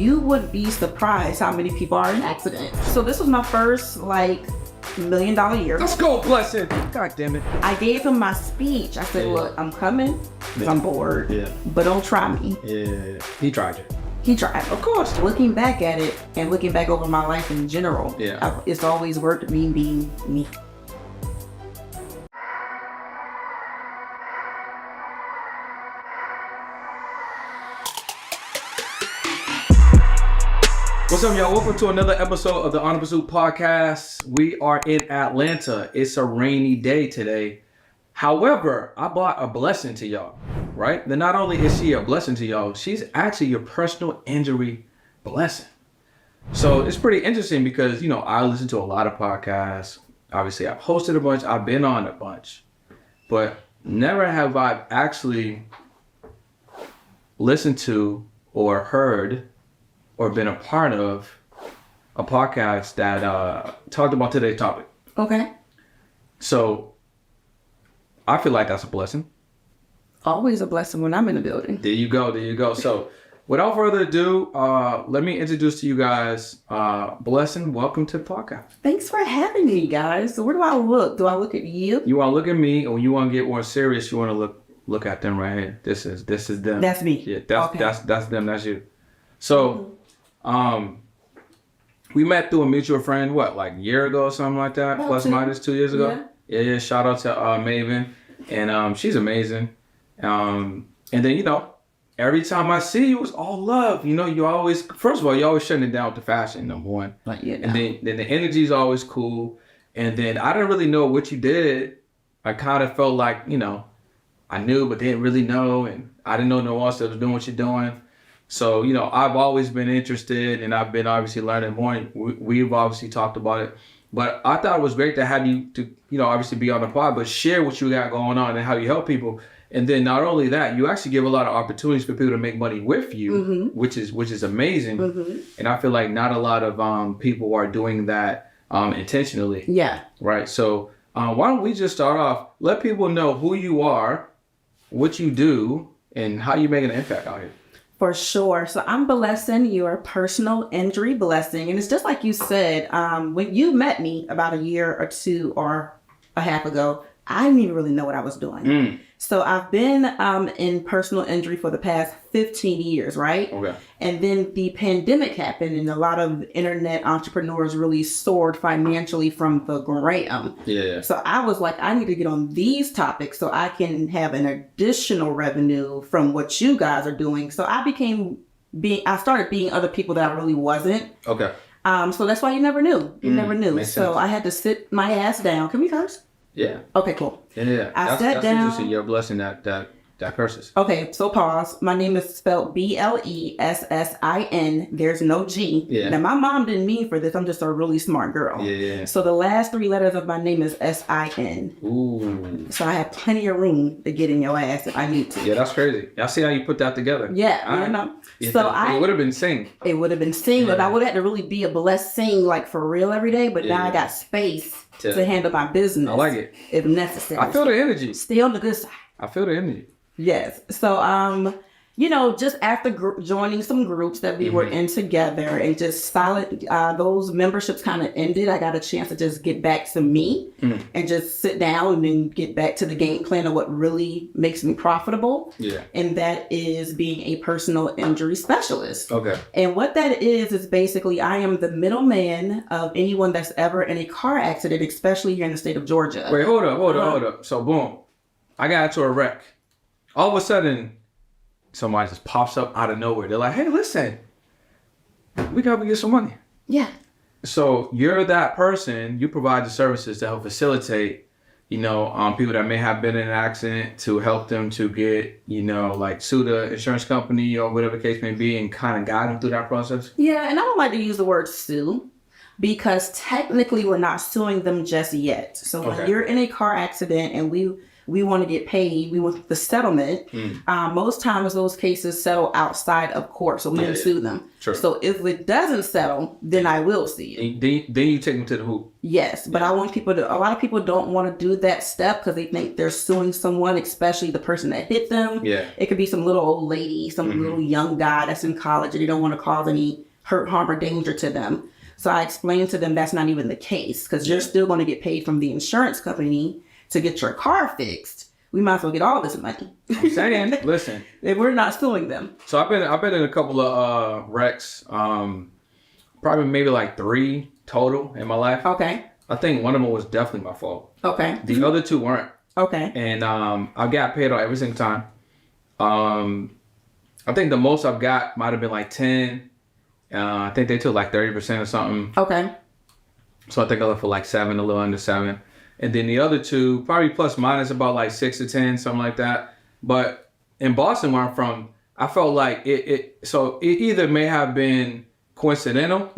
you would be surprised how many people are in accidents. So this was my first $1 million year. Let's go, Blessin. God damn it. I gave him my speech. I said, look, I'm coming. I'm bored. Yeah. But don't try me. Yeah. He tried you. He tried. Of course. Looking back at it and looking back over my life in general, it's always worked me being me. What's up, y'all? Welcome to another episode of the On Pursuit podcast. We are in Atlanta. It's a rainy day today. However, I brought a blessing to y'all, right? Then not only is she a blessing to y'all, she's actually your personal injury blessing. So it's pretty interesting because, I listen to a lot of podcasts. Obviously, I've hosted a bunch. I've been on a bunch. But never have I actually listened to or heard or been a part of a podcast that talked about today's topic. Okay. So I feel like that's a blessing. Always a blessing when I'm in the building. There you go. So without further ado, let me introduce to you guys Blessin. Welcome to the podcast. Thanks for having me, guys. So where do I look? Do I look at you? You want to look at me, or you want to get more serious? You want to look at them right here. This is them. That's me. Yeah, that's them. That's you. So. We met through a mutual friend, a year ago or something like that, plus minus 2 years ago. Yeah. Shout out to Maven, and she's amazing. And then every time I see you, it's all love. You always, first of all, you always shutting it down with the fashion, number one. And then the energy is always cool. And then I didn't really know what you did. I kind of felt like I knew but didn't really know, and I didn't know no one else that was doing what you're doing. So, I've always been interested, and I've been obviously learning more. We've obviously talked about it. But I thought it was great to have you to, obviously be on the pod, but share what you got going on and how you help people. And then not only that, you actually give a lot of opportunities for people to make money with you, which is amazing. And I feel like not a lot of people are doing that intentionally. Yeah. Right. So why don't we just start off, let people know who you are, what you do, and how you're making an impact out here. For sure. So I'm Blessin, your personal injury blessing. And it's just like you said, when you met me about a year or two or a half ago, I didn't even really know what I was doing. So I've been in personal injury for the past 15 years, right? Okay. And then the pandemic happened and a lot of internet entrepreneurs really soared financially from the ground. Yeah. So I was like, I need to get on these topics so I can have an additional revenue from what you guys are doing. So I started being other people that I really wasn't. Okay. So that's why you never knew. You never knew. Makes So sense. I had to sit my ass down. Can we curse? Yeah. Okay, cool. Yeah. That's interesting. down. You're a blessing that curses. Okay, so pause. My name is spelled Blessin. There's no G. Yeah. Now, my mom didn't mean for this. I'm just a really smart girl. Yeah. So the last 3 letters of my name is Sin. Ooh. So I have plenty of room to get in your ass if I need to. Yeah, that's crazy. I see how you put that together. Yeah, Yeah, So it would have been sing. It would have been sing, but I would have had to really be a blessing for real every day. But now I got space to handle my business. I like it. If necessary. I feel the energy. Stay on the good side. I feel the energy. Yes. So, just after joining some groups that we were in together and just those memberships kind of ended, I got a chance to just get back to me and just sit down and then get back to the game plan of what really makes me profitable. Yeah. And that is being a personal injury specialist. Okay. And what that is basically I am the middleman of anyone that's ever in a car accident, especially here in the state of Georgia. Wait, hold up. So boom, I got into a wreck. All of a sudden, somebody just pops up out of nowhere. They're like, hey, listen, we got to get some money. Yeah. So you're that person, you provide the services to help facilitate, people that may have been in an accident to help them to get, sue the insurance company or whatever the case may be and kind of guide them through that process. Yeah. And I don't like to use the word sue because technically we're not suing them just yet. So when you're in a car accident and we want to get paid. We want the settlement. Most times those cases settle outside of court, so we didn't sue them. Sure. So if it doesn't settle, then I will see it. Then you take them to the hoop. Yes, but I want people to, a lot of people don't want to do that step because they think they're suing someone, especially the person that hit them. Yeah. It could be some little old lady, some little young guy that's in college and they don't want to cause any hurt, harm, or danger to them. So I explained to them that's not even the case because you're still going to get paid from the insurance company to get your car fixed. We might as well get all this money. I'm saying, listen. If we're not suing them. So I've been in a couple of wrecks, probably maybe like 3 total in my life. Okay. I think one of them was definitely my fault. Okay. The other 2 weren't. Okay. And I got paid on every single time. I think the most I've got might have been like 10. I think they took like 30% or something. Okay. So I think I left for like 7, a little under 7. And then the other 2, probably plus minus about like 6 to 10, something like that. But in Boston, where I'm from, I felt like it either may have been coincidental,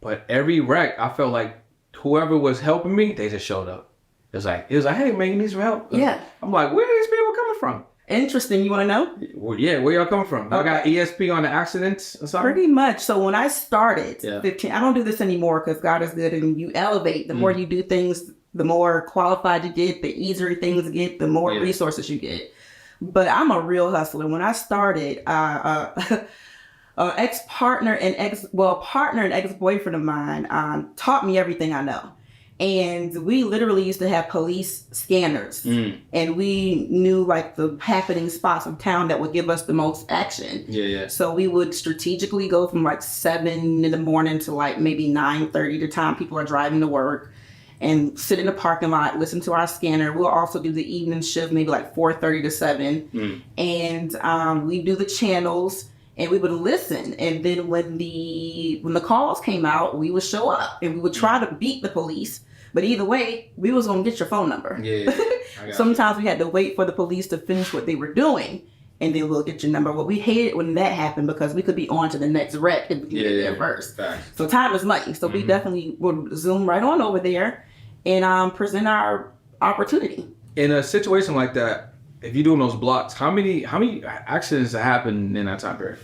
but every wreck, I felt like whoever was helping me, they just showed up. It was like, hey man, you need some help? Yeah. I'm like, where are these people coming from? Interesting. You want to know? Well, yeah, where y'all coming from? I got ESP on the accidents or something? Pretty much. So when I started 15, I don't do this anymore because God is good and you elevate. The more you do things, the more qualified you get, the easier things get, the more resources you get. But I'm a real hustler. When I started, partner and ex-boyfriend of mine taught me everything I know. And we literally used to have police scanners. And we knew like the happening spots of town that would give us the most action. Yeah. So we would strategically go from like 7 in the morning to like maybe 9:30 the time people are driving to work and sit in the parking lot, listen to our scanner. We'll also do the evening shift, maybe like 4:30 to 7. And we do the channels. And we would listen, and then when the calls came out, we would show up, and we would try to beat the police. But either way, we was gonna get your phone number. Yeah. Sometimes we had to wait for the police to finish what they were doing, and then we'll get your number. But we hated when that happened because we could be on to the next wreck and get there first. Facts. So time is money. So we definitely would zoom right on over there and present our opportunity. In a situation like that, if you're doing those blocks, how many accidents happened in that time period?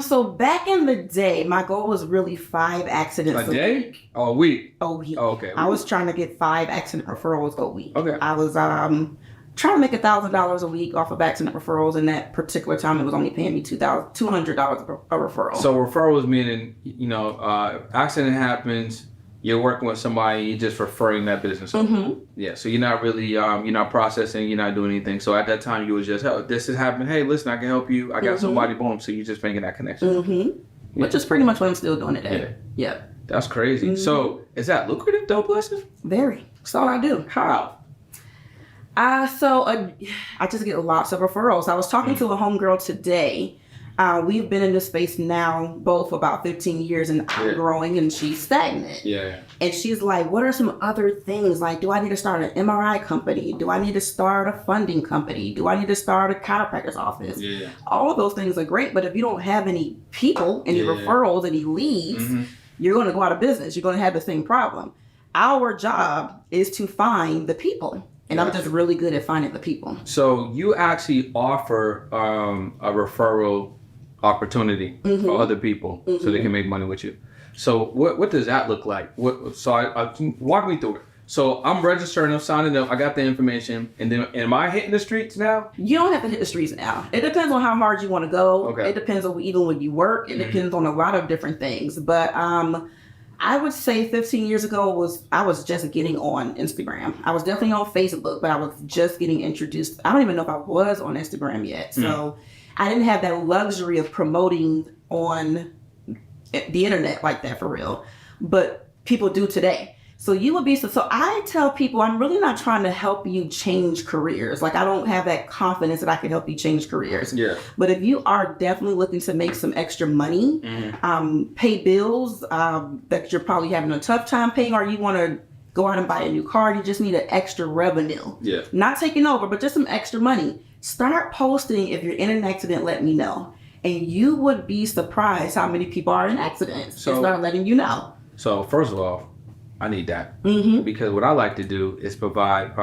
So back in the day, my goal was really 5 accidents a day week. or a week? A week. Oh, okay. I was trying to get 5 accident referrals a week. Okay. I was trying to make $1,000 a week off of accident referrals, and that particular time it was only paying me $200 a referral. So referrals meaning, accident happens, you're working with somebody, you're just referring that business over. Yeah, so you're not really, you're not processing, you're not doing anything. So at that time, you was just, this is happening. Hey, listen, I can help you. I got somebody, boom. So you're just making that connection. Which is pretty much what I'm still doing today. Yeah. That's crazy. So is that lucrative though, Blessin? Very. That's all I do. How? I just get lots of referrals. I was talking to a homegirl today. We've been in this space now both about 15 years, and I'm growing and she's stagnant. Yeah. And she's like, what are some other things? Like, do I need to start an MRI company? Do I need to start a funding company? Do I need to start a chiropractor's office? Yeah. All of those things are great, but if you don't have any people, any referrals, any leads, you're going to go out of business. You're going to have the same problem. Our job is to find the people. And I'm just really good at finding the people. So you actually offer a referral opportunity for other people so they can make money with you. So what does that look like? Walk me through it. So I'm registering, I'm signing up, I got the information, and then am I hitting the streets now? You don't have to hit the streets now. It depends on how hard you want to go. Okay. It depends on even when you work. It depends on a lot of different things. But I would say 15 years ago I was just getting on Instagram. I was definitely on Facebook, but I was just getting introduced. I don't even know if I was on Instagram yet. So I didn't have that luxury of promoting on the internet like that for real. But people do today. So I tell people I'm really not trying to help you change careers. Like I don't have that confidence that I can help you change careers. Yeah. But if you are definitely looking to make some extra money, pay bills that you're probably having a tough time paying, or you want to go out and buy a new car, you just need an extra revenue. Yeah. Not taking over, but just some extra money. Start posting if you're in an accident, let me know. And you would be surprised how many people are in accidents. So start letting you know. So first of all, I need that because what I like to do is provide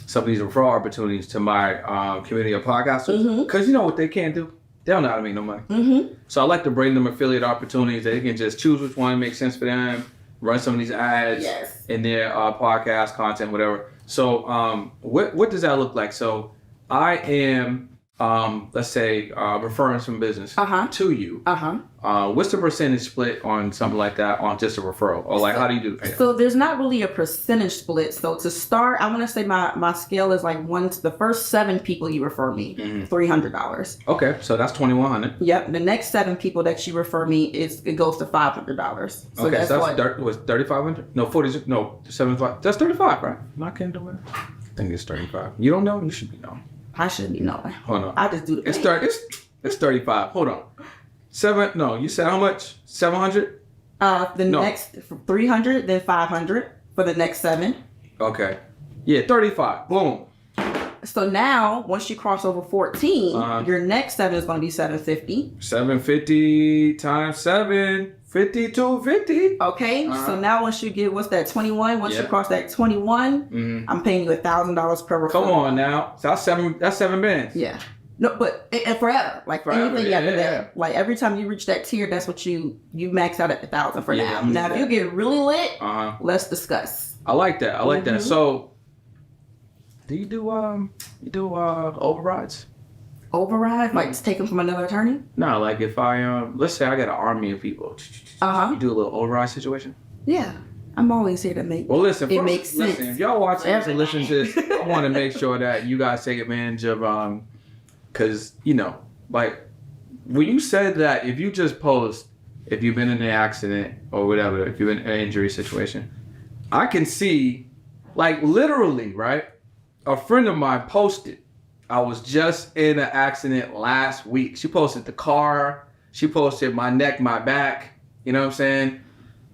some of these referral opportunities to my community of podcasters. Because you know what they can't do? They don't know how to make no money. So I like to bring them affiliate opportunities that they can just choose which one makes sense for them, run some of these ads in their podcast content, whatever. So what does that look like? So I am, let's say, referring some business to you. What's the percentage split on something like that on just a referral? Or like, how do you do that? So there's not really a percentage split. So to start, I want to say my scale is like the first 7 people you refer me, $300. Okay, so that's $2,100. Yep. The next 7 people that you refer me it goes to $500. So okay, that's so what was $3,500? No, 40. No, 75. That's 35, right? Not kidding, do it. I think it's 35. You don't know? You should be knowing. I should be knowing. Hold on. I just do the It's 35. Hold on. 7. No, you said how much? 700. Next 300, then 500 for the next 7. Okay. Yeah, 35. Boom. So now, once you cross over 14, your next 7 is going to be 750. 750 times 7, 5250. Okay. So now once you get, what's that, 21? Once you cross that 21, I'm paying you $1,000 per referral. Come on now. So that's 7 bands. Yeah. No, but and forever, like Forever, anything after that, like every time you reach that tier, that's what you max out at 1,000 for now. Now, if you get really lit, let's discuss. I like that. I like that. So, do you do overrides? Override, like to take them from another attorney? No, like if I let's say I got an army of people, you do a little override situation. Yeah. I'm always here to make listen, it makes sense. Listen, if y'all watching this and listen to this, I want to make sure that you guys take advantage of because, you know, like, when you said that if you just post, if you've been in an accident or whatever, if you've been in an injury situation, I can see, like, literally, right? A friend of mine posted, I was just in an accident last week. She posted the car. She posted my neck, my back. You know what I'm saying?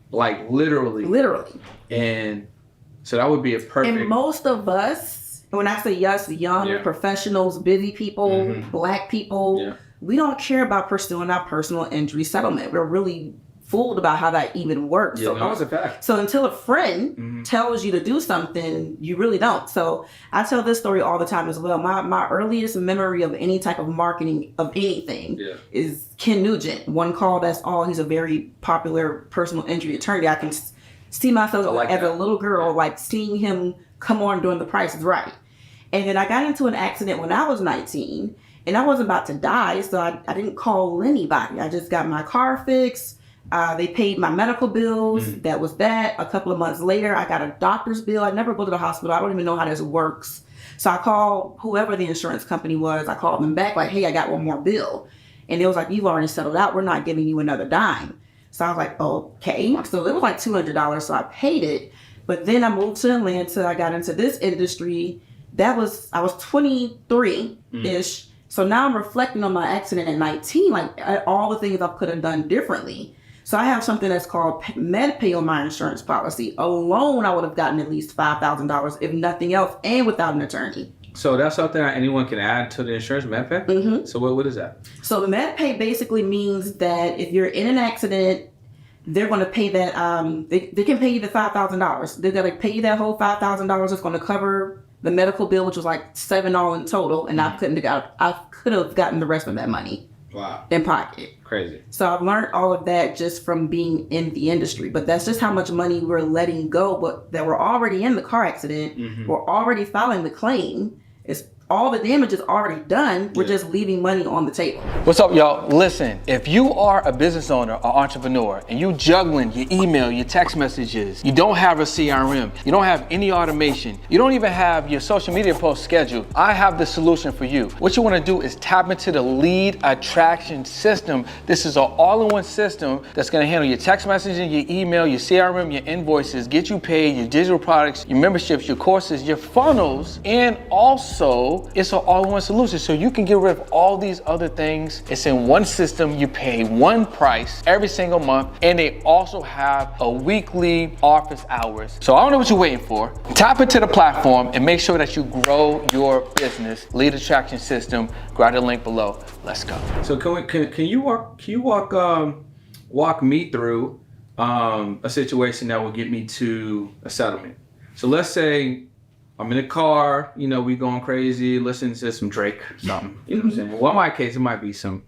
Like, literally. Literally. And so that would be a perfect... And most of us, when I say us, young professionals, busy people, black people, we don't care about pursuing our personal injury settlement. We're really fooled about how that even works. Yeah, no, it's a fact. So until a friend tells you to do something, you really don't. So I tell this story all the time as well. My earliest memory of any type of marketing of anything is Ken Nugent. One Call, That's All. He's a very popular personal injury attorney. I can see myself as a little girl, like seeing him come on during The Price is Right. And then I got into an accident when I was 19 and I wasn't about to die. So I didn't call anybody. I just got my car fixed. They paid my medical bills. That was that. A couple of months later, I got a doctor's bill. I never go to the hospital. I don't even know how this works. So I called whoever the insurance company was. I called them back like, hey, I got one more bill. And it was like, you've already settled out. We're not giving you another dime. So I was like, okay. So it was like $200. So I paid it. But then I moved to Atlanta. I got into this industry. I was 23-ish. So now I'm reflecting on my accident at 19, like all the things I could have done differently. So I have something that's called MedPay on my insurance policy. Alone, I would have gotten at least $5,000, if nothing else, and without an attorney. So that's something that anyone can add to the insurance, MedPay? So what is that? So the MedPay basically means that if you're in an accident, they're going to pay that, they can pay you the $5,000. They're going to pay you that whole $5,000. It's going to cover the medical bill, which was like $7 all in total, and I could have gotten the rest of that money. Wow. In pocket. Crazy. So I've learned all of that just from being in the industry. But that's just how much money we're letting go, but that we're already in the car accident. We're already filing the claim. It's all the damage is already done. We're just leaving money on the table. What's up, y'all? Listen, if you are a business owner or entrepreneur and you juggling your email, your text messages, you don't have a CRM, you don't have any automation, you don't even have your social media posts scheduled, I have the solution for you. What you want to do is tap into the lead attraction system. This is an all-in-one system that's going to handle your text messaging, your email, your CRM, your invoices, get you paid, your digital products, your memberships, your courses, your funnels, and also it's an all-in-one solution. So you can get rid of all these other things. It's in one system. You pay one price every single month. And they also have a weekly office hours. So I don't know what you're waiting for. Tap into the platform and make sure that you grow your business. Lead attraction system. Grab the link below. Let's go. So can you walk me through a situation that will get me to a settlement? So let's say I'm in the car, you know, we going crazy, listening to some Drake or something. You know what I'm saying? Well, in my case, it might be some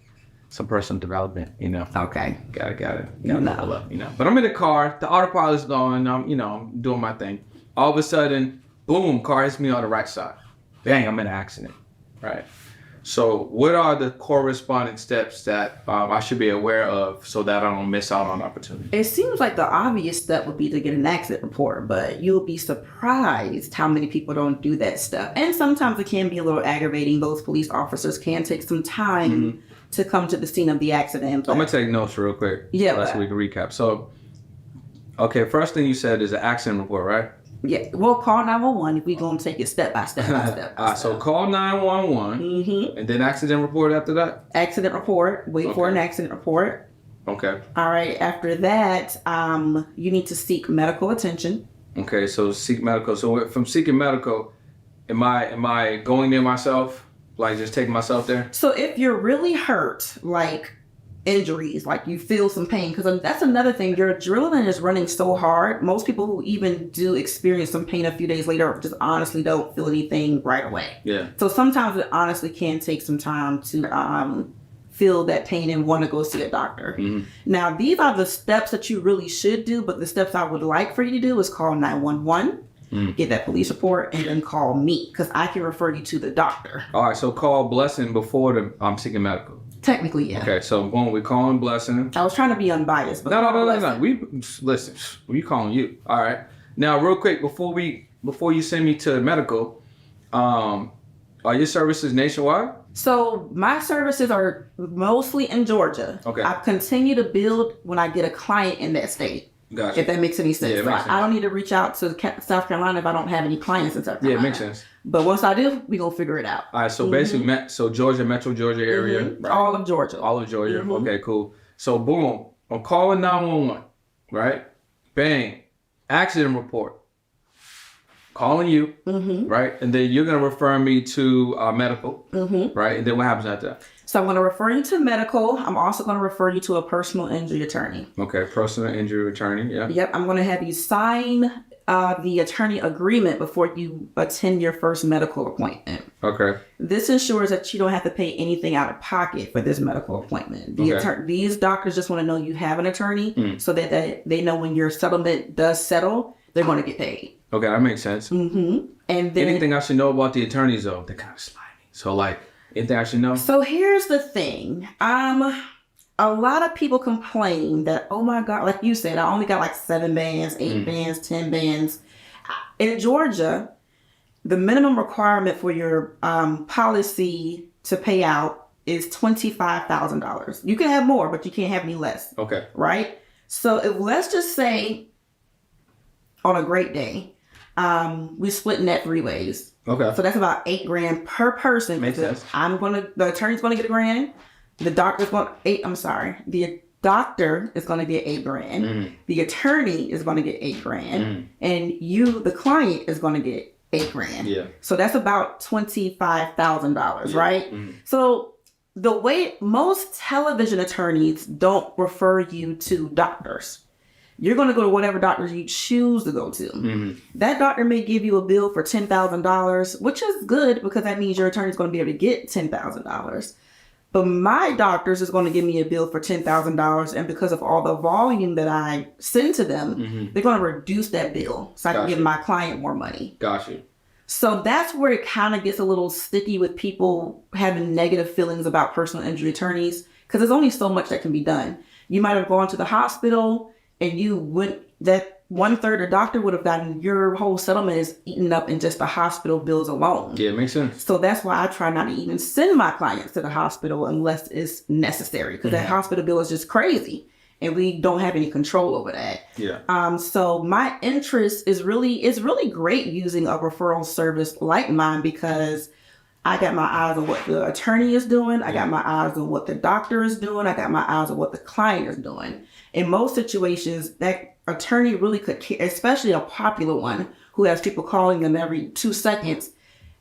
personal development, you know. Okay. Gotta level up, you know. But I'm in the car, the autopilot's going, I'm doing my thing. All of a sudden, boom, car hits me on the right side. Bang, I'm in an accident, right? So what are the corresponding steps that I should be aware of so that I don't miss out on opportunity? It seems like the obvious step would be to get an accident report, but you'll be surprised how many people don't do that stuff. And sometimes it can be a little aggravating. Those police officers can take some time to come to the scene of the accident. I'm going to take notes real quick. Yeah. So we can recap. So, okay, first thing you said is an accident report, right? Yeah, well, call 911 if we're going to take it step by step by step. So call 911, and then accident report after that? Accident report. Wait for an accident report. Okay. All right. After that, you need to seek medical attention. Okay, so seek medical. So from seeking medical, am I going there myself? Like just taking myself there? So if you're really hurt, like injuries, like you feel some pain, because that's another thing, your adrenaline is running so hard. Most people who even do experience some pain a few days later just honestly don't feel anything right away. Yeah. So sometimes it honestly can take some time to feel that pain and want to go see a doctor. Now, these are the steps that you really should do, but the steps I would like for you to do is call 911, get that police report, and then call me, because I can refer you to the doctor. All right, so call Blessin before I'm seeking medical. Technically, yeah. Okay, so boom, we're calling Blessin. I was trying to be unbiased, but No. We calling you. All right. Now, real quick, before you send me to medical, are your services nationwide? So my services are mostly in Georgia. Okay. I continue to build when I get a client in that state. Gotcha. If that makes any sense. Yeah, it makes sense. I don't need to reach out to South Carolina if I don't have any clients in South Carolina. Yeah, it makes sense. But once I do, we gonna figure it out. All right, so basically, so Georgia, Metro Georgia area, right? All of Georgia. All of Georgia. Okay, cool. So boom, I'm calling 911, right? Bang, accident report. Calling you, right? And then you're gonna refer me to medical, right? And then what happens after that? So I'm going to refer you to medical. I'm also going to refer you to a personal injury attorney. Okay, personal injury attorney, yeah. Yep, I'm going to have you sign the attorney agreement before you attend your first medical appointment. Okay. This ensures that you don't have to pay anything out of pocket for this medical appointment. These doctors just want to know you have an attorney so that they know when your settlement does settle, they're going to get paid. Okay, that makes sense. And then anything I should know about the attorneys though? They're kind of slimy. So like, anything I should know? So here's the thing. A lot of people complain that, oh my God, like you said, I only got like 7 bands, 8 bands, 10 bands. In Georgia, the minimum requirement for your policy to pay out is $25,000. You can have more, but you can't have any less. Okay. Right? So if, let's just say on a great day, we're splitting that 3 ways. Okay. So that's about $8,000 per person. Makes sense. The attorney's gonna get $1,000. The doctor is gonna get $8,000. The attorney is gonna get $8,000, and you, the client, is gonna get $8,000. Yeah. So that's about $25,000, right? So the way most television attorneys don't refer you to doctors. You're going to go to whatever doctor you choose to go to. That doctor may give you a bill for $10,000, which is good because that means your attorney's going to be able to get $10,000. But my doctors is going to give me a bill for $10,000, and because of all the volume that I send to them, they're going to reduce that bill so I can give my client more money. Gotcha. So that's where it kind of gets a little sticky with people having negative feelings about personal injury attorneys, because there's only so much that can be done. You might have gone to the hospital and you went, that 1/3 the doctor would have gotten, your whole settlement is eaten up in just the hospital bills alone. Yeah, it makes sense. So that's why I try not to even send my clients to the hospital unless it's necessary, because that hospital bill is just crazy and we don't have any control over that. Yeah. So my interest is really great using a referral service like mine, because I got my eyes on what the attorney is doing. I got my eyes on what the doctor is doing. I got my eyes on what the client is doing. In most situations, that attorney really could care, especially a popular one who has people calling them every 2 seconds.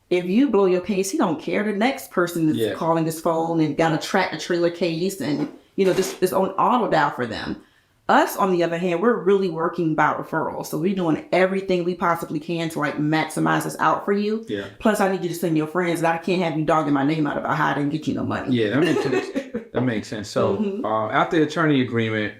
If you blow your case, he don't care. The next person is calling his phone and got a tractor trailer case and, just it's on auto dial for them. Us, on the other hand, we're really working by referral. So we're doing everything we possibly can to like maximize this out for you. Yeah. Plus, I need you to send your friends, and I can't have you dogging my name out about how I didn't get you no money. Yeah, that makes sense. That makes sense. So after the attorney agreement,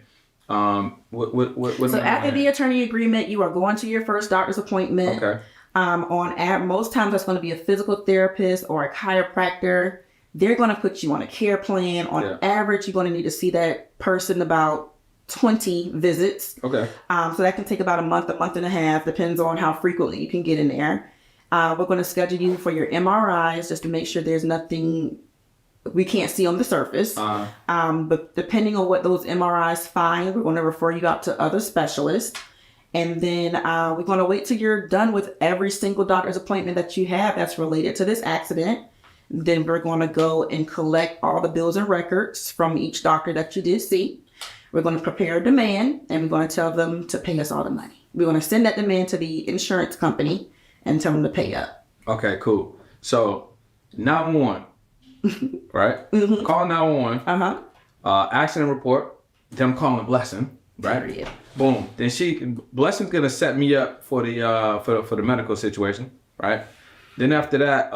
what So after the attorney agreement, you are going to your first doctor's appointment. Okay. Most times that's going to be a physical therapist or a chiropractor. They're going to put you on a care plan. On average, you're going to need to see that person about 20 visits. Okay. So that can take about a month and a half, depends on how frequently you can get in there. We're going to schedule you for your MRIs just to make sure there's nothing we can't see on the surface. But depending on what those MRIs find, we're going to refer you out to other specialists. And then we're going to wait till you're done with every single doctor's appointment that you have that's related to this accident. Then we're going to go and collect all the bills and records from each doctor that you did see. We're going to prepare a demand, and we're going to tell them to pay us all the money. We're going to send that demand to the insurance company and tell them to pay up. Okay, cool. So 911, right? Call 911. Accident report. Them calling Blessin, right? Period. Boom. Then Blessin's gonna set me up for the medical situation, right? Then after that,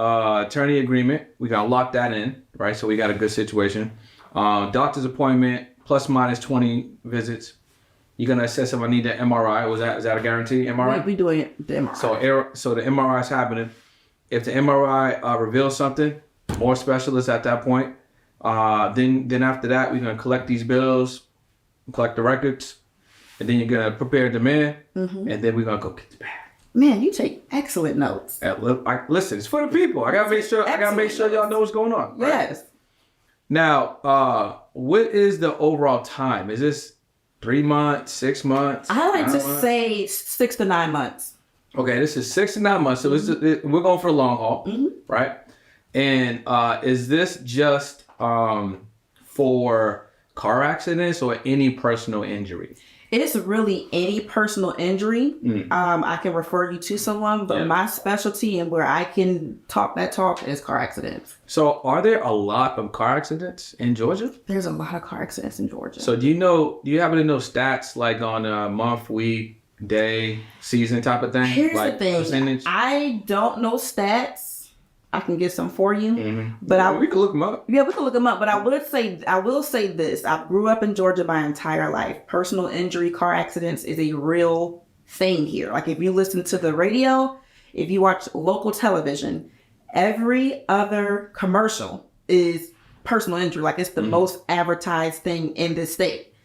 attorney agreement, we gotta lock that in, right? So we got a good situation. Doctor's appointment, plus minus 20 visits. You're gonna assess if I need the MRI. Is that a guarantee? MRI? We're doing the MRI. So the MRI is happening. If the MRI reveals something, more specialists at that point. Then after that, we're gonna collect these bills, collect the records, and then you're gonna prepare a demand, and then we're gonna go get the bag. Man, you take excellent notes. Listen, it's for the people. I gotta make sure y'all know what's going on. Right? Yes. Now, what is the overall time? Is this 3 months, 6 months? I like to say 6 to 9 months. Okay, this is 6 to 9 months. So we're going for the long haul, right? And is this just for car accidents or any personal injury? It's really any personal injury. I can refer you to someone, but my specialty and where I can talk that talk is car accidents. So are there a lot of car accidents in Georgia? There's a lot of car accidents in Georgia. So do you happen to know stats like on a month, week, day, season type of thing? Here's like the thing. Percentage? I don't know stats. I can get some for you, but we can look them up. Yeah, we can look them up. But I will say this: I grew up in Georgia my entire life. Personal injury, car accidents is a real thing here. Like if you listen to the radio, if you watch local television, every other commercial is personal injury. Like it's the most advertised thing in this state.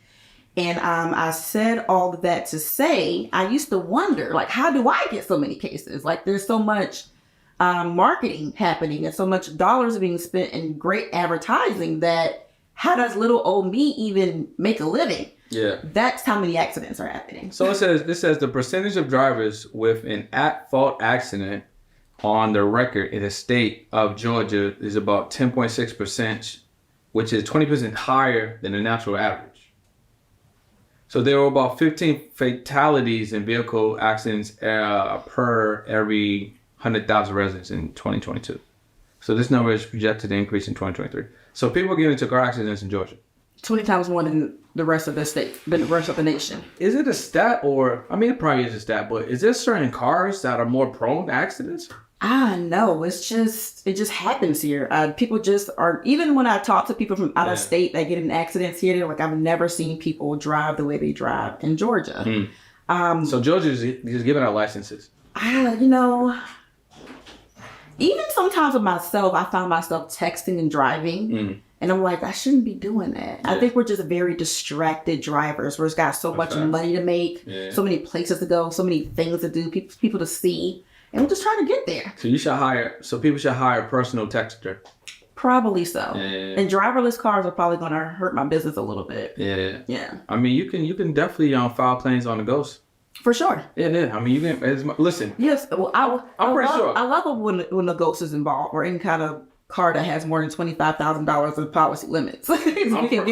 And I said all of that to say, I used to wonder, like, how do I get so many cases? Like there's so much marketing happening and so much dollars being spent in great advertising that how does little old me even make a living? Yeah. That's how many accidents are happening. So this says the percentage of drivers with an at-fault accident on the record in the state of Georgia is about 10.6%, which is 20% higher than the national average. So there were about 15 fatalities in vehicle accidents per every 100,000 residents in 2022. So this number is projected to increase in 2023. So people get into car accidents in Georgia 20 times more than the rest of the state, than the rest of the nation. Is it a stat or, I mean, it probably is a stat, but is there certain cars that are more prone to accidents? No, it just happens here. People just are, even when I talk to people from out of state that get in accidents here, they're like, I've never seen people drive the way they drive in Georgia. So Georgia is giving out licenses. Even sometimes with myself, I found myself texting and driving. And I'm like, I shouldn't be doing that. I think we're just very distracted drivers. We've got so much money to make, so many places to go, so many things to do, people to see. And we're just trying to get there. So people should hire a personal texter. Probably so. And driverless cars are probably going to hurt my business a little bit. Yeah. I mean, you can definitely file claims on the ghost. For sure. Yeah. I mean, you can listen. Yes. Well, I'm pretty sure. I love it when the ghost is involved or any kind of car that has more than $25,000 of policy limits. we can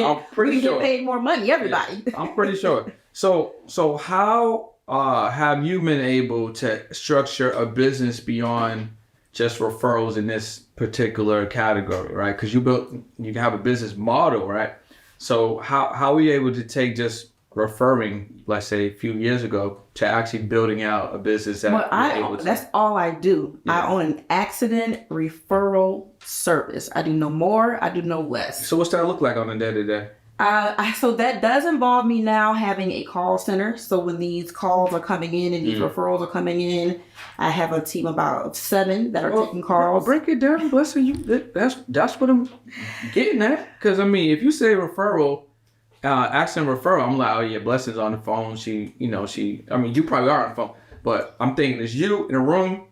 get paid more money. Everybody. Yeah, I'm pretty sure. So how have you been able to structure a business beyond just referrals in this particular category, right? Because you have a business model, right? So how are you able to take just referring, let's say, a few years ago to actually building out a business that that's all I do. Yeah. I own an accident referral service. I do no more. I do no less. So what's that look like on a day-to-day? So that does involve me now having a call center. So when these calls are coming in and these referrals are coming in, I have a team about 7 that are taking calls. Break it down, Blessin. That's what I'm getting at. Because I mean, if you say referral, accident referral, I'm like, oh yeah, Blessin's on the phone. I mean, you probably are on the phone, but I'm thinking it's you in a room,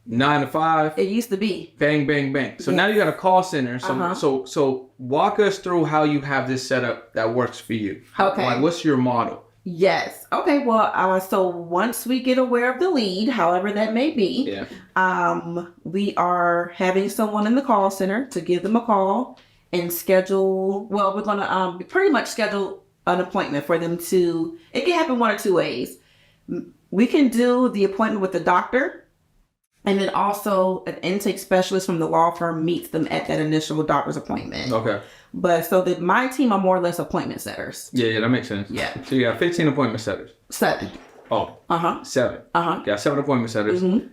9 to 5. It used to be. Bang, bang, bang. So now you got a call center. So walk us through how you have this set up that works for you. Okay. Like, what's your model? Yes. Okay. Well, so once we get aware of the lead, however that may be, we are having someone in the call center to give them a call and schedule. Well, we're going to pretty much schedule an appointment for them to. It can happen one or two ways. We can do the appointment with the doctor. And then also an intake specialist from the law firm meets them at that initial doctor's appointment. Okay. But so that my team are more or less appointment setters. Yeah, that makes sense. Yeah. So you got 15 appointment setters. 7. Oh. 7. Got 7 appointment setters. Mm-hmm.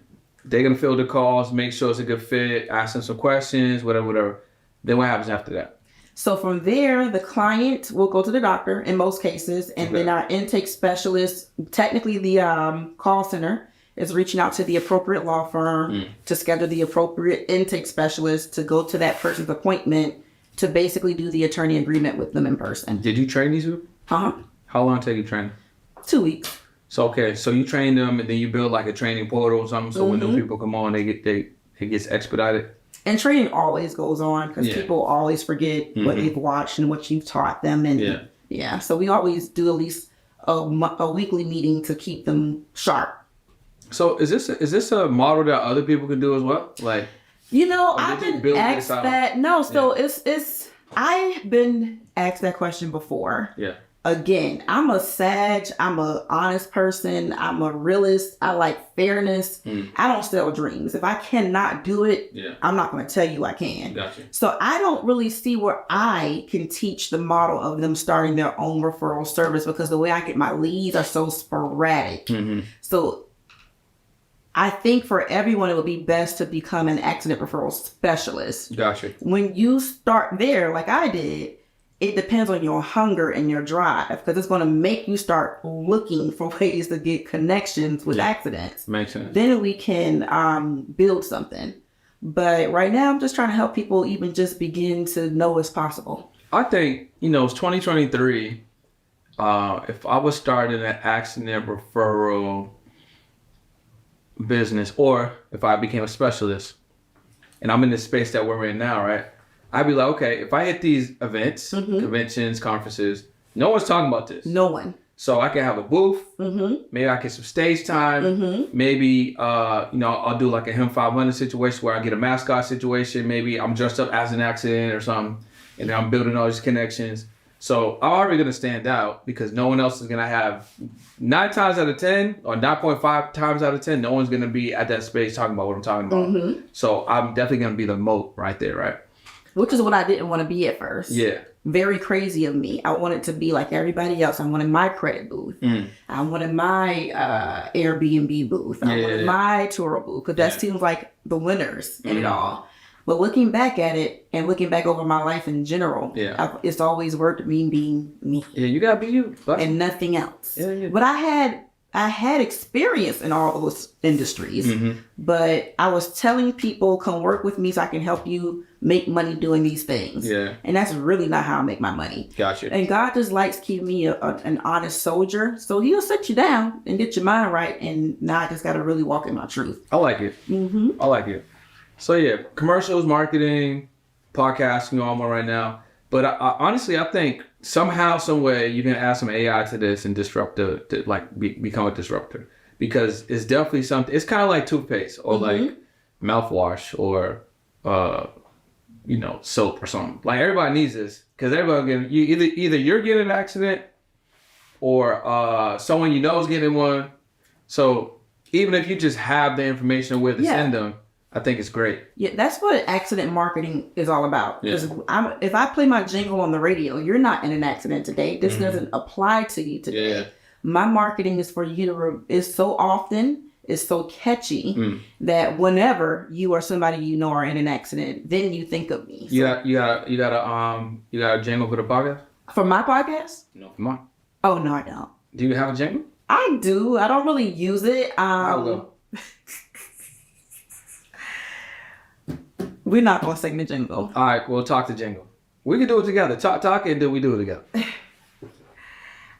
They're going to fill the calls, make sure it's a good fit, ask them some questions, whatever. Then what happens after that? So from there, the client will go to the doctor in most cases. And then our intake specialist, technically the call center, is reaching out to the appropriate law firm to schedule the appropriate intake specialist to go to that person's appointment to basically do the attorney agreement with them in person. Did you train these people? How long did it take you train? 2 weeks. So you train them and then you build like a training portal or something. So when new people come on, it gets expedited. And training always goes on because people always forget what they've watched and what you've taught them. And so we always do at least a weekly meeting to keep them sharp. So is this a model that other people can do as well? Like, I've been asked that. No, so it's I've been asked that question before. Yeah. Again, I'm a sage. I'm a honest person. I'm a realist. I like fairness. I don't sell dreams. If I cannot do it, I'm not going to tell you I can. Gotcha. So I don't really see where I can teach the model of them starting their own referral service because the way I get my leads are so sporadic. So I think for everyone, it would be best to become an accident referral specialist. Gotcha. When you start there, like I did, it depends on your hunger and your drive because it's going to make you start looking for ways to get connections with accidents. Makes sense. Then we can build something. But right now, I'm just trying to help people even just begin to know it's possible. I think, it's 2023. If I was starting an accident referral business, or if I became a specialist and I'm in this space that we're in now, right? I'd be like, okay, if I hit these events, conventions, conferences, no one's talking about this. No one. So I can have a booth. Maybe I get some stage time. Maybe, I'll do like a Him 500 situation where I get a mascot situation. Maybe I'm dressed up as an accident or something, and then I'm building all these connections. So I'm already going to stand out because no one else is going to have 9 times out of 10 or 9.5 times out of 10. No one's going to be at that space talking about what I'm talking about. So I'm definitely going to be the moat right there, right? Which is what I didn't want to be at first. Yeah. Very crazy of me. I wanted to be like everybody else. I wanted my credit booth. I wanted my Airbnb booth. I wanted my Turo booth because that seems like the winners in it all. But looking back at it and looking back over my life in general, it's always worked me being me. Yeah, you gotta be you. And nothing else. Yeah. But I had experience in all those industries. But I was telling people, come work with me so I can help you make money doing these things. Yeah. And that's really not how I make my money. Gotcha. And God just likes keeping me an honest soldier. So he'll sit you down and get your mind right. And now I just got to really walk in my truth. I like it. I like it. So yeah, commercials, marketing, podcasting, all more right now. But I honestly, I think somehow, some way, you can add some AI to this and disrupt become a disruptor, because it's definitely something. It's kind of like toothpaste or like mouthwash or soap or something. Like everybody needs this because everybody either you're getting an accident or someone you know is getting one. So even if you just have the information where to send them. I think it's great. Yeah, that's what accident marketing is all about. Yeah. Because if I play my jingle on the radio, you're not in an accident today. This doesn't apply to you today. Yeah. My marketing is for you to is so often, is so catchy that whenever you or somebody you know are in an accident, then you think of me. So, You got a jingle for the podcast? for my podcast? No. Come on. Oh no, I don't. Do you have a jingle? I do. I don't really use it. I'll go. We're not gonna sing the jingle. All right, we'll talk to jingle. We can do it together. Talk, and then we do it together.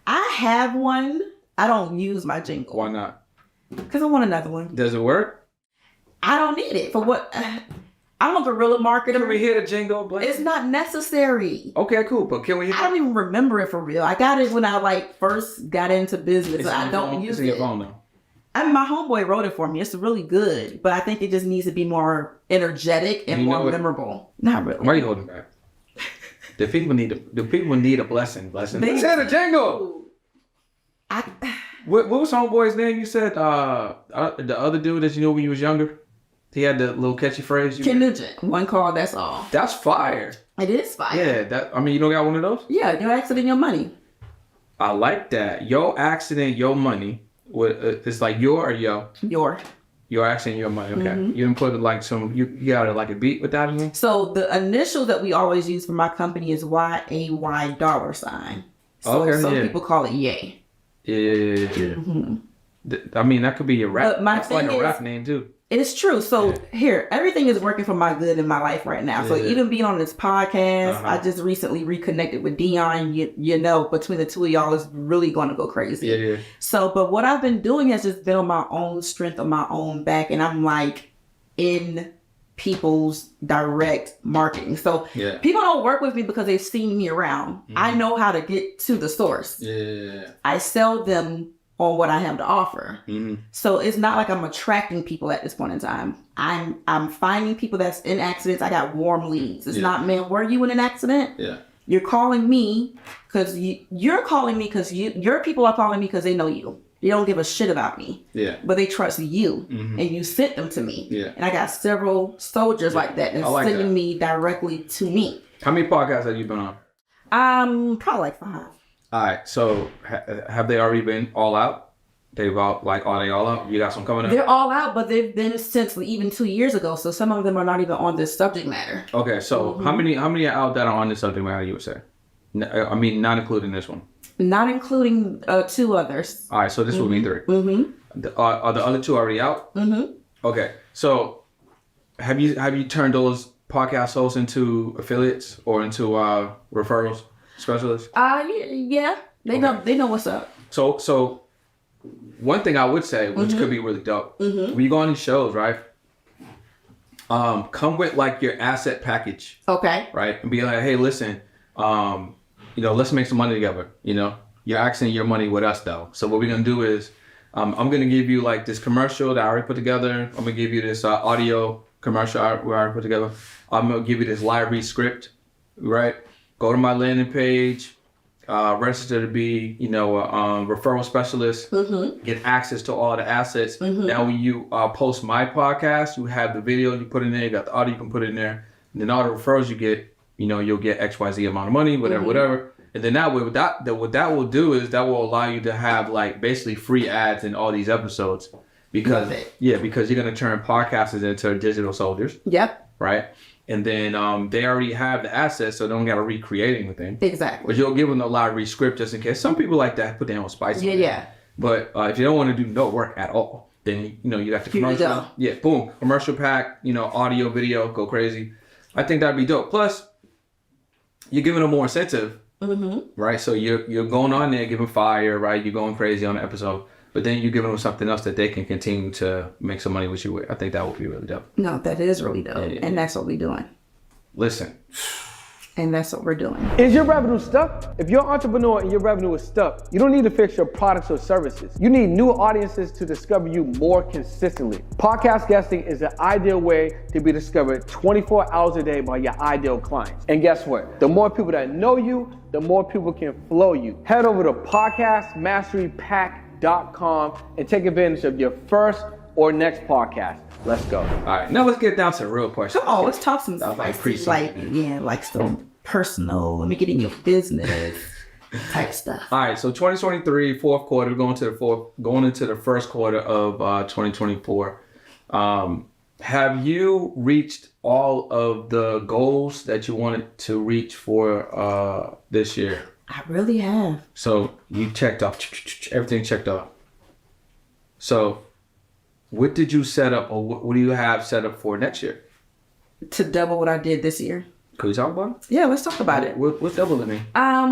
I have one. I don't use my jingle. Why not? Because I want another one. Does it work? I don't need it for what. I'm a guerrilla marketer. Can we hear the jingle, Blake? It's not necessary. Okay, cool. But can we hear? I don't even remember it for real. I got it when I first got into business. It's I don't use It's in your it. phone though. I mean, my homeboy wrote it for me. It's really good, but I think it just needs to be more energetic and You know more what? memorable. Not really. Why are you holding back? The people need a blessing. Blessing. They- Let's hear the jingle. I, What was homeboy's name? You said the other dude that you knew when you was younger. He had the little catchy phrase. Ken Nugent. One call, that's all. That's fire. It is fire. Yeah. You don't got one of those? Yeah, your accident, your money. I like that. Your accident, your money. It's like your or yo. Your accident, your money. Okay. You didn't put like you got like a beat with that in there? So the initial that we always use for my company is YAY $. So Okay, some yeah. people call it Yay. Yeah. I mean, that could be your rap. But my That's like thing a rap is- name too. It's true. So here, everything is working for my good in my life right now. So Yeah. even being on this podcast, I just recently reconnected with Dion. You know, between the two of y'all is really going to go crazy. Yeah. So, but what I've been doing has just been on my own strength, on my own back, and I'm like in people's direct marketing. So Yeah. people don't work with me because they've seen me around. I know how to get to the source. Yeah. I sell them on what I have to offer. Mm-hmm. So it's not like I'm attracting people at this point in time. I'm finding people that's in accidents. I got warm leads. It's not, man, were you in an accident? Yeah. You're calling me because you're calling me because your people are calling me because they know you. They don't give a shit about me. Yeah. But they trust you, and you sent them to me. Yeah. And I got several soldiers like that that's like sending that. me directly to me. How many podcasts have you been on? Probably like 5. All right. So have they already been all out? They've all are they all out? You got some coming up? They're all out, but they've been since even 2 years ago. So some of them are not even on this subject matter. Okay. So how many are out that are on this subject matter? You would say? I mean, not including this one. Not including 2 others. All right. So this would be 3. Mm-hmm. Are the other 2 already out? Mm-hmm. Okay. So have you turned those podcast hosts into affiliates or into referrals specialists? Yeah. They know what's up. So one thing I would say, which could be really dope, when you go on these shows, right? Come with like your asset package, Okay. right? And be like, hey, listen, let's make some money together. You're asking your money with us though. So what we're gonna do is, I'm gonna give you like this commercial that I already put together. I'm gonna give you this audio commercial we already put together. I'm gonna give you this live read script, right? Go to my landing page. Register to be, a referral specialist, get access to all the assets. Now, when you post my podcast, you have the video you put in there, you got the audio you can put in there, and then all the referrals you get, you'll get XYZ amount of money, whatever. And then that way, what that will do is that will allow you to have like basically free ads in all these episodes because you're gonna turn podcasters into digital soldiers. Yep. Right. And then they already have the assets, so they don't got to recreate anything. Exactly. But you'll give them a live script just in case. Some people like that, put their own spice on it. Yeah. But if you don't want to do no work at all, then, you got the Here you commercial. go. Yeah, boom. Commercial pack, audio, video, go crazy. I think that'd be dope. Plus, you're giving them more incentive, right? So you're going on there, giving fire, right? You're going crazy on the episode. But then you're giving them something else that they can continue to make some money with you with. I think that would be really dope. No, that is really dope. Yeah. And that's what we're doing. Listen. And that's what we're doing. Is your revenue stuck? If you're an entrepreneur and your revenue is stuck, you don't need to fix your products or services. You need new audiences to discover you more consistently. Podcast guesting is the ideal way to be discovered 24 hours a day by your ideal clients. And guess what? The more people that know you, the more people can flow you. Head over to podcastmasterypack.com and take advantage of your first or next podcast. Let's go. All right, now let's get down to the real question. Come on, let's talk some stuff. I appreciate it. Like some personal. Let me get in your business type stuff. All right, so 2023 fourth quarter, going into the first quarter of 2024. Have you reached all of the goals that you wanted to reach for this year? I really have. So you checked off everything checked off. So what did you set up, or what do you have set up for next year? To double what I did this year. Can we talk about it? Yeah, let's talk about it. What's doubling mean?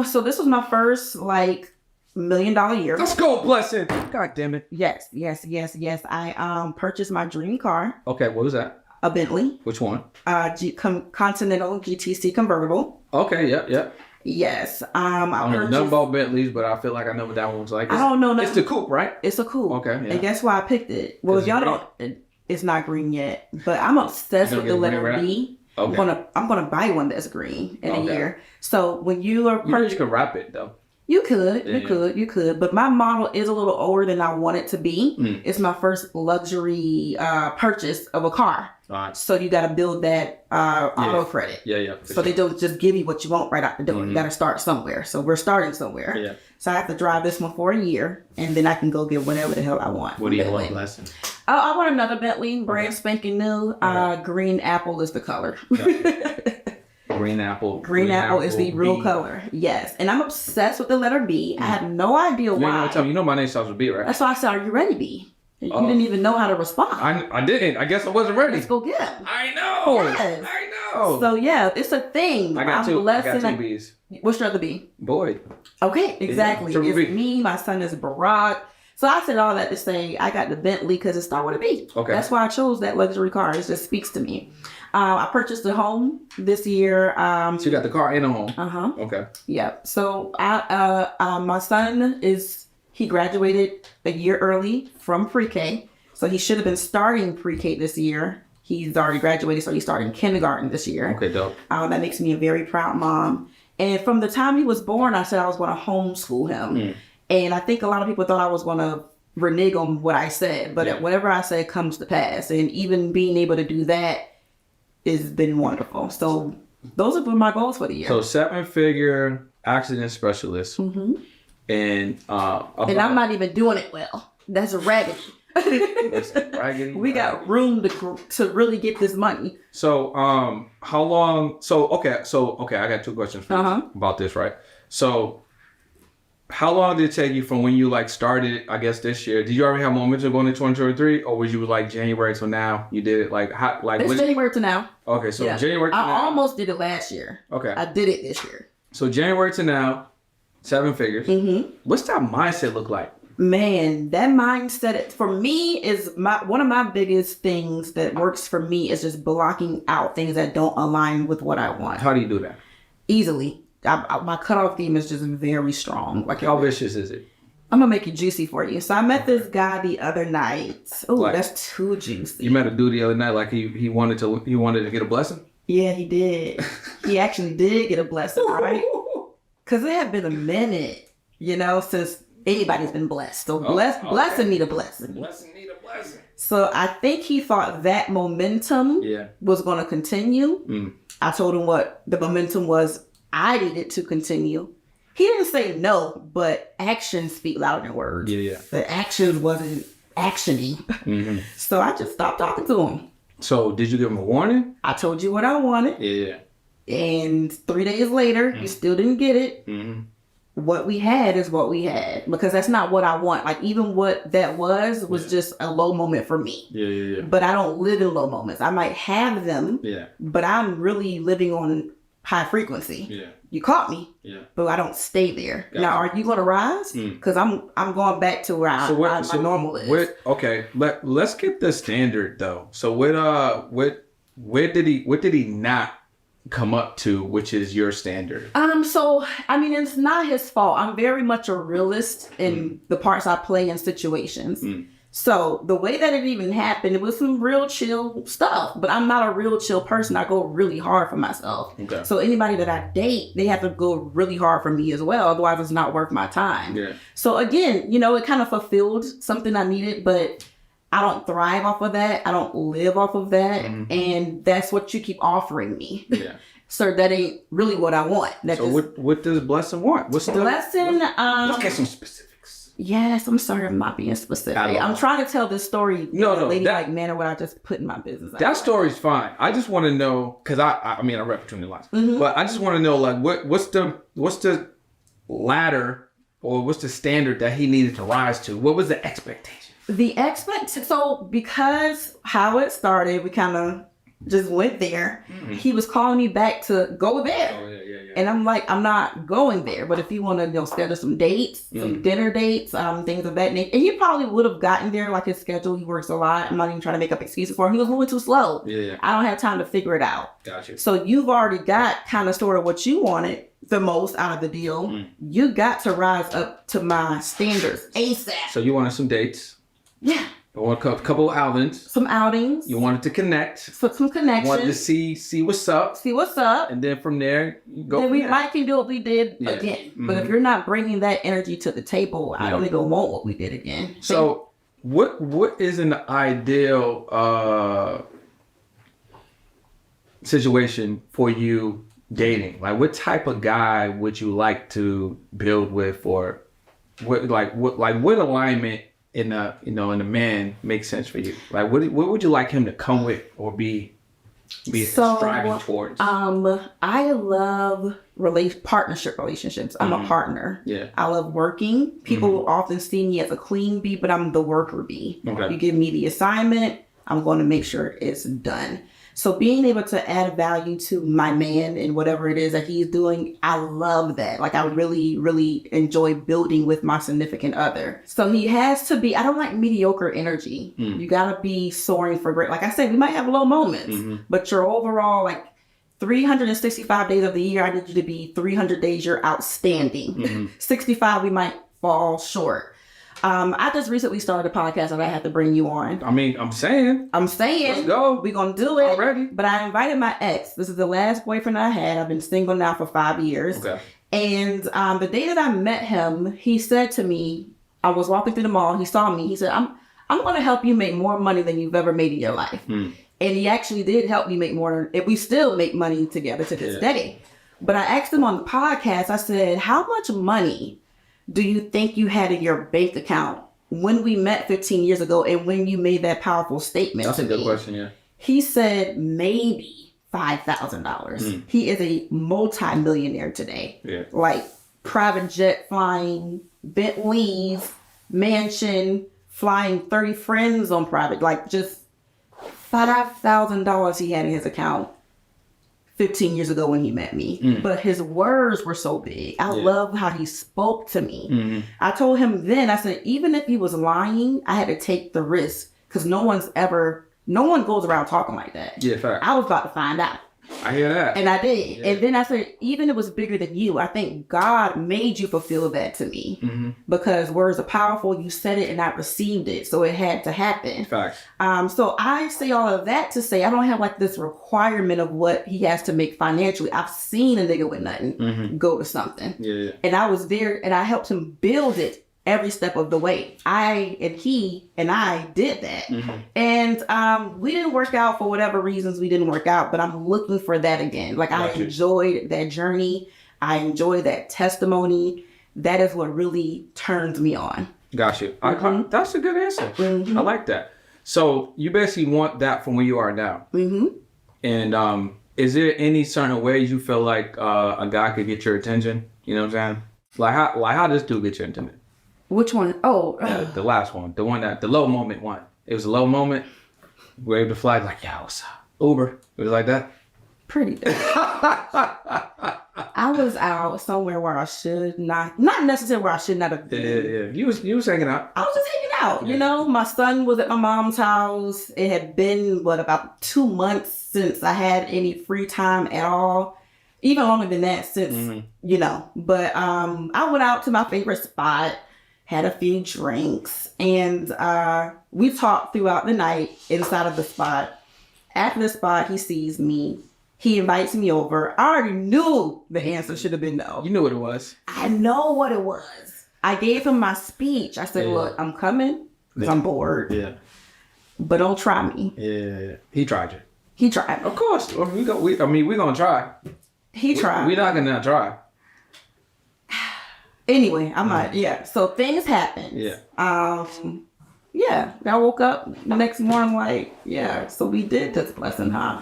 So this was my first $1 million year. Let's go, Blessin. God damn it. Yes. I purchased my dream car, Okay, what was that? a Bentley, Which one? Continental GTC convertible. Okay, yep. Yes. I don't know nothing about Bentleys, but I feel like I know what that one was like. I don't know nothing. It's the coupe, right? It's a coupe. Okay, yeah. And guess why I picked it? Well, if y'all don't, it's not green yet, but I'm obsessed with the letter B. Okay. I'm gonna buy one that's green in a Okay. year. So when you are You can wrap it though. you could, but my model is a little older than I want it to be. It's my first luxury purchase of a car. All right. So you got to build that auto credit. Yeah. So they don't just give you what you want right out the door. You got to start somewhere. So we're starting somewhere. Yeah. So I have to drive this one for a year, and then I can go get whatever the hell I want. What do you want, Blessin? I want another Bentley, brand spanking new. Green apple is the color. Green apple. Green apple is the real color. Yes. And I'm obsessed with the letter B. I have no idea You ain't why. gonna tell me. You know my name starts with B, right? That's why I said, "Are you ready, B?" You didn't even know how to respond. I didn't. I guess I wasn't ready. Let's go get him. I know. Yes. I know. So yeah, it's a thing. I got two Bs. What's your other B? Boy. Okay, exactly. Triple It's B. me. My son is Barack. So I said all that to say I got the Bentley because it started with a B. Okay. That's why I chose that luxury car. It just speaks to me. I purchased a home this year. So you got the car and a home. Okay. Yeah. So my son he graduated a year early from pre-K. So he should have been starting pre-K this year. He's already graduated, so he's starting kindergarten this year. Okay, dope. That makes me a very proud mom. And from the time he was born, I said I was going to homeschool him. And I think a lot of people thought I was going to renege on what I said. But whatever I say comes to pass. And even being able to do that has been wonderful. So those are my goals for the year. So 7-figure accident specialist. And I'm not even doing it well. That's a raggedy. We got room to really get this money. So how long? Okay, I got two questions for you about this, right? So how long did it take you from when you started, I guess, this year? Did you already have momentum going into 2023, or was you January till now? You did it It's January to now. Okay, so Yeah. January to now. I almost did it last year. Okay. I did it this year. So January to now, 7 figures. What's that mindset look like? Man, that mindset for me is one of my biggest things that works for me is just blocking out things that don't align with what I want. How do you do that? Easily. My cutoff theme is just very strong. How vicious is it? I'm gonna make it juicy for you. So I met this guy the other night. Oh, that's too juicy. You met a dude the other night, he wanted to get a blessing? Yeah, he did. He actually did get a blessing, right? Because it had been a minute, since anybody's been blessed. So blessing need a blessing. Blessing need a blessing. So I think he thought that momentum was going to continue. I told him what the momentum was. I needed to continue. He didn't say no, but actions speak louder than words. Yeah. The actions wasn't actioning. So I just stopped talking to him. So did you give him a warning? I told you what I wanted. Yeah. And 3 days later, he still didn't get it. What we had is what we had, because that's not what I want. Even what that was just a low moment for me. Yeah. But I don't live in low moments. I might have them, but I'm really living on high frequency. Yeah. You caught me, but I don't stay there. Gotcha. Now, are you going to rise? Because I'm going back to where my normal is. Okay, let's get the standard though. So what did he not come up to, which is your standard? So it's not his fault. I'm very much a realist in the parts I play in situations. So the way that it even happened, it was some real chill stuff, but I'm not a real chill person. I go really hard for myself. Okay. So anybody that I date, they have to go really hard for me as well. Otherwise it's not worth my time. Yeah. So again, it kind of fulfilled something I needed, but I don't thrive off of that. I don't live off of that. And that's what you keep offering me. Yeah. So that ain't really what I want. So what does Blessin want? What's Blessin? Let's get some specifics. Yes, I'm sorry I'm not being specific. I'm trying to tell this story in a ladylike manner without just putting my business out. That story's fine. I just want to know, because I mean, I read between the lines. But I just want to know, like, what's the ladder or what's the standard that he needed to rise to? What was the expectation? So because how it started, we kind of just went there. He was calling me back to go there. Oh, yeah. And I'm like, I'm not going there. But if you want to, schedule some dates, some dinner dates, things of that nature. And he probably would have gotten there, like his schedule. He works a lot. I'm not even trying to make up excuses for him. He was moving too slow. Yeah. I don't have time to figure it out. Gotcha. So you've already got kind of sort of what you wanted the most out of the deal. You got to rise up to my standards ASAP. So you wanted some dates. Yeah. Or a couple of outings. Some outings. You wanted to connect. Some connections. Wanted to see what's up. See what's up. And then from there, you go. Then we might can do what we did again. But if you're not bringing that energy to the table, I don't even want what we did again. So what is an ideal situation for you dating? Like, what type of guy would you like to build with, or what alignment in a man makes sense for you? Like, what would you like him to come with or be striving towards? I love partnership relationships. I'm a partner. Yeah. I love working. People often see me as a queen bee, but I'm the worker bee. Okay. You give me the assignment, I'm going to make sure it's done. So being able to add value to my man and whatever it is that he's doing, I love that. Like, I really, really enjoy building with my significant other. So he has to be, I don't like mediocre energy. You got to be soaring for great. Like I said, we might have low moments, but your overall, like, 365 days of the year, I need you to be 300 days you're outstanding. 65, we might fall short. I just recently started a podcast that I had to bring you on. I mean, I'm saying. Let's go. We're going to do it. Already. But I invited my ex. This is the last boyfriend I had. I've been single now for 5 years. Okay. And the day that I met him, he said to me, I was walking through the mall. He saw me. He said, I'm going to help you make more money than you've ever made in your life. And he actually did help me make more. And we still make money together to this day. But I asked him on the podcast, I said, how much money do you think you had in your bank account when we met 15 years ago and when you made that powerful statement? That's a good question, yeah. He said maybe $5,000. He is a multi-millionaire today. Yeah. Like, private jet flying, Bentleys, mansion, flying 30 friends on private, like just $5,000 he had in his account 15 years ago when he met me. But his words were so big. I love how he spoke to me. I told him then, I said, even if he was lying, I had to take the risk because no one goes around talking like that. Yeah, fact. I was about to find out. I hear that. And I did. Yeah. And then I said, even if it was bigger than you, I think God made you fulfill that to me. Because words are powerful. You said it and I received it. So it had to happen. Facts. So I say all of that to say I don't have like this requirement of what he has to make financially. I've seen a nigga with nothing go to something. Yeah. And I was there and I helped him build it every step of the way. He and I did that. And we didn't work out for whatever reasons we didn't work out, but I'm looking for that again. Like, I enjoyed that journey. I enjoy that testimony. That is what really turns me on. Got you. That's a good answer. I like that. So you basically want that from where you are now. And is there any certain ways you feel like a guy could get your attention? You know what I'm saying? Like how does this dude get your attention? Which one? Oh, the last one, the low moment one. It was a low moment. We were able to flag like, yo, what's up? Uber. It was like that. Pretty. I was out somewhere where I should not necessarily where I should not have been. Yeah. You was hanging out. I was just hanging out. You know, my son was at my mom's house. It had been about 2 months since I had any free time at all. Even longer than that since, But I went out to my favorite spot. Had a few drinks, and we talked throughout the night inside of the spot. After the spot, he sees me. He invites me over. I already knew the answer should have been no. You knew what it was. I know what it was. I gave him my speech. I said, look, I'm coming because I'm bored. Yeah. but don't try me. Yeah, he tried you. He tried. Of course, we gonna try. He tried. We're not gonna try. Anyway, I'm not. Yeah. So things happen. Yeah. Yeah. I woke up the next morning like, yeah. So we did this blessing, huh?